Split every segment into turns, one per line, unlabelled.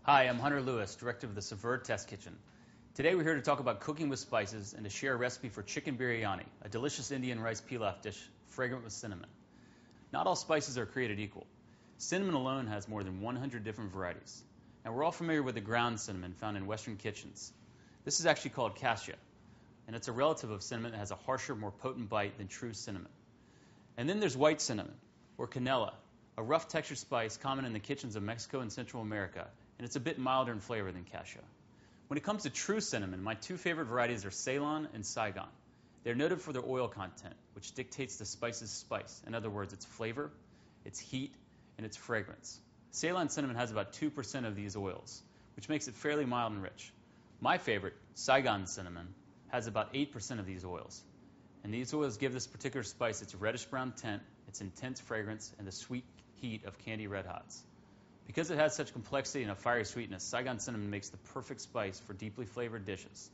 Hi, I'm Hunter Lewis, director of the Saveur Test Kitchen. Today we're here to talk about cooking with spices and to share a recipe for chicken biryani, a delicious Indian rice pilaf dish fragrant with cinnamon. Not all spices are created equal. Cinnamon alone has more than 100 different varieties. Now we're all familiar with the ground cinnamon found in Western kitchens. This is actually called cassia, and it's a relative of cinnamon that has a harsher, more potent bite than true cinnamon. And then there's white cinnamon, or canela, a rough textured spice common in the kitchens of Mexico and Central America, and it's a bit milder in flavor than cassia. When it comes to true cinnamon, my two favorite varieties are Ceylon and Saigon. They're noted for their oil content, which dictates the spice's spice. In other words, its flavor, its heat, and its fragrance. Ceylon cinnamon has about 2% of these oils, which makes it fairly mild and rich. My favorite, Saigon cinnamon, has about 8% of these oils. And these oils give this particular spice its reddish-brown tint, its intense fragrance, and the sweet heat of candy red hots. Because it has such complexity and a fiery sweetness, Saigon cinnamon makes the perfect spice for deeply flavored dishes.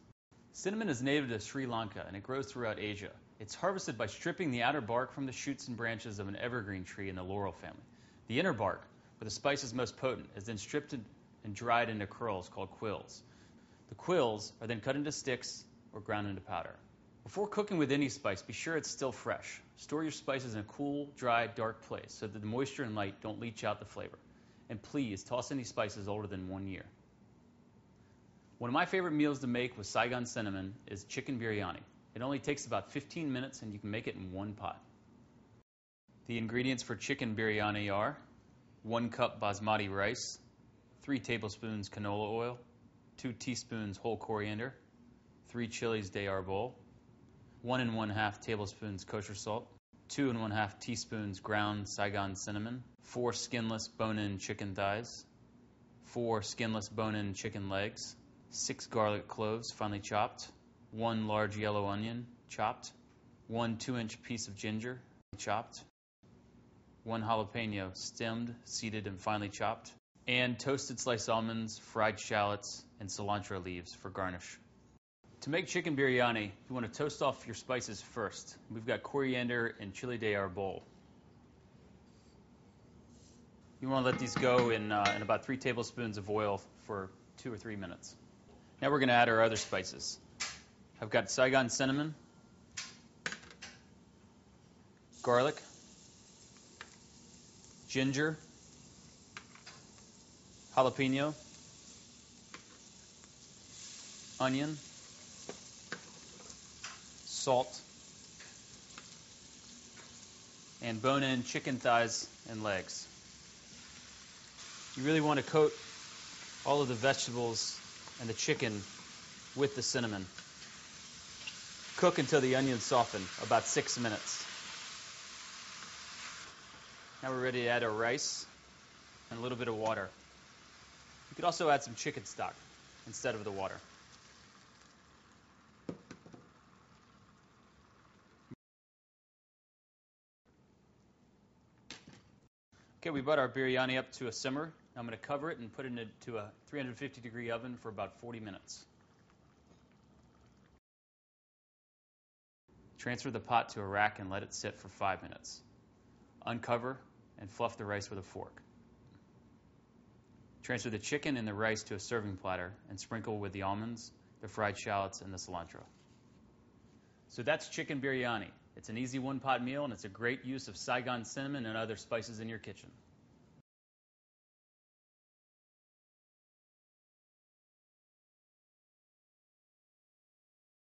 Cinnamon is native to Sri Lanka, and it grows throughout Asia. It's harvested by stripping the outer bark from the shoots and branches of an evergreen tree in the laurel family. The inner bark, where the spice is most potent, is then stripped and dried into curls called quills. The quills are then cut into sticks or ground into powder. Before cooking with any spice, be sure it's still fresh. Store your spices in a cool, dry, dark place so that the moisture and light don't leach out the flavor. And please, toss any spices older than 1 year. One of my favorite meals to make with Saigon cinnamon is chicken biryani. It only takes about 15 minutes and you can make it in one pot. The ingredients for chicken biryani are 1 cup basmati rice, 3 tablespoons canola oil, 2 teaspoons whole coriander, 3 chilies de arbol, 1 1/2 tablespoons kosher salt, 2 1/2 teaspoons ground Saigon cinnamon, 4 skinless bone-in chicken thighs, 4 skinless bone-in chicken legs, 6 garlic cloves finely chopped, 1 large yellow onion chopped, 1 2-inch piece of ginger chopped, 1 jalapeno stemmed, seeded, and finely chopped, and toasted sliced almonds, fried shallots, and cilantro leaves for garnish. To make chicken biryani, you want to toast off your spices first. We've got coriander and chili de arbol. You want to let these go in about 3 tablespoons of oil for 2 or 3 minutes. Now we're going to add our other spices. I've got Saigon cinnamon, garlic, ginger, jalapeno, onion, salt, and bone-in chicken thighs and legs. You really want to coat all of the vegetables and the chicken with the cinnamon. Cook until the onions soften, about 6 minutes. Now we're ready to add our rice and a little bit of water. You could also add some chicken stock instead of the water. Okay, we brought our biryani up to a simmer. I'm going to cover it and put it into a 350-degree oven for about 40 minutes. Transfer the pot to a rack and let it sit for 5 minutes. Uncover and fluff the rice with a fork. Transfer the chicken and the rice to a serving platter and sprinkle with the almonds, the fried shallots, and the cilantro. So that's chicken biryani. It's an easy one-pot meal, and it's a great use of Saigon cinnamon and other spices in your kitchen.